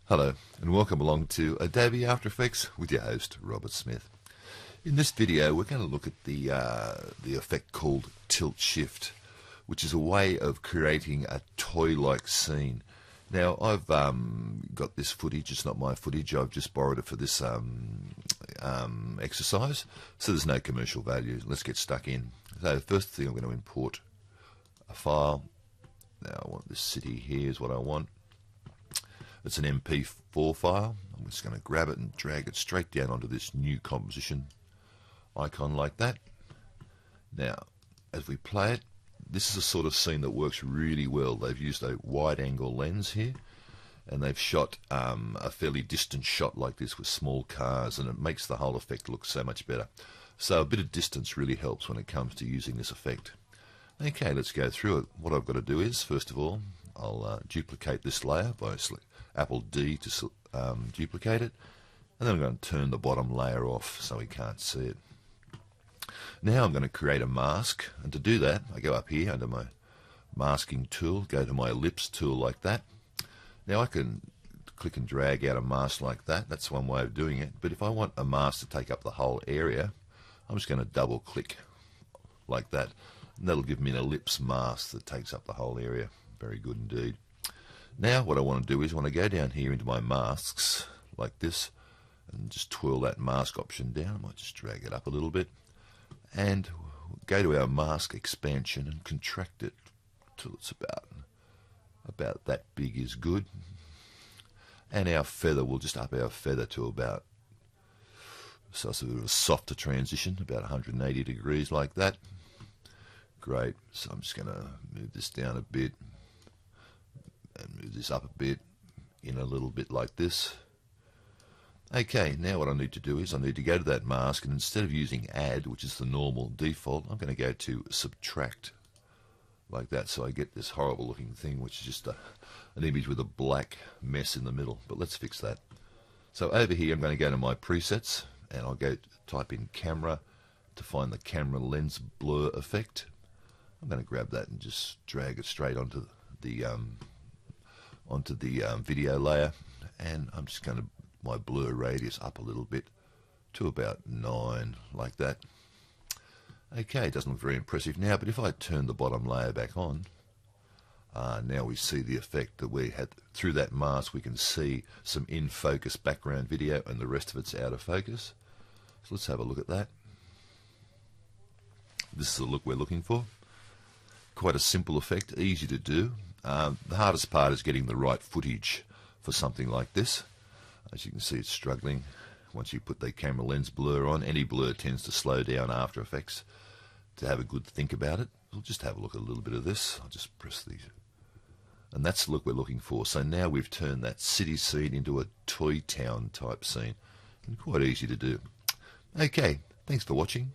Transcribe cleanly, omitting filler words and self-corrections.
Hello and welcome along to Adobe After Effects with your host Robert Smith. In this video we're going to look at the effect called Tilt Shift, which is a way of creating a toy-like scene. Now I've got this footage, it's not my footage, I've just borrowed it for this exercise, so there's no commercial value. Let's get stuck in. So first thing, I'm going to import a file. Now I want this city here is what I want. It's an MP4 file. I'm just going to grab it and drag it straight down onto this new composition icon like that. Now, as we play it, this is a sort of scene that works really well. They've used a wide-angle lens here, and they've shot a fairly distant shot like this with small cars, and it makes the whole effect look so much better. So a bit of distance really helps when it comes to using this effect. Okay, let's go through it. What I've got to do is, first of all, I'll duplicate this layer by Apple D to duplicate it, and then I'm going to turn the bottom layer off so we can't see it. Now I'm going to create a mask, and to do that I go up here under my masking tool, go to my ellipse tool like that. Now I can click and drag out a mask like that. That's one way of doing it, but if I want a mask to take up the whole area, I'm just going to double click like that, and that'll give me an ellipse mask that takes up the whole area. Very good indeed. Now what I want to do is I want to go down here into my masks like this and just twirl that mask option down. I might just drag it up a little bit and go to our mask expansion and contract it till it's about that big is good. And our feather, we'll just up our feather to about, so it's a bit of a softer transition, about 180 degrees like that. Great. So I'm just going to move this down a bit and move this up a bit, in a little bit like this. Okay, now what I need to do is I need to go to that mask, and instead of using add, which is the normal default, I'm going to go to subtract like that, so I get this horrible looking thing which is just an image with a black mess in the middle. But let's fix that. So over here I'm going to go to my presets, and I'll go type in camera to find the camera lens blur effect. I'm going to grab that and just drag it straight onto the video layer, and I'm just going to my blur radius up a little bit to about 9 like that. Okay, it doesn't look very impressive now, but if I turn the bottom layer back on, now we see the effect that we had through that mask. We can see some in focus background video and the rest of it's out of focus. So let's have a look at that. This is the look we're looking for. Quite a simple effect, easy to do. The hardest part is getting the right footage for something like this. As you can see, it's struggling. Once you put the camera lens blur on, any blur tends to slow down After Effects. To have a good think about it, we'll just have a look at a little bit of this. I'll just press these. And that's the look we're looking for. So now we've turned that city scene into a toy town type scene. And quite easy to do. Okay, thanks for watching.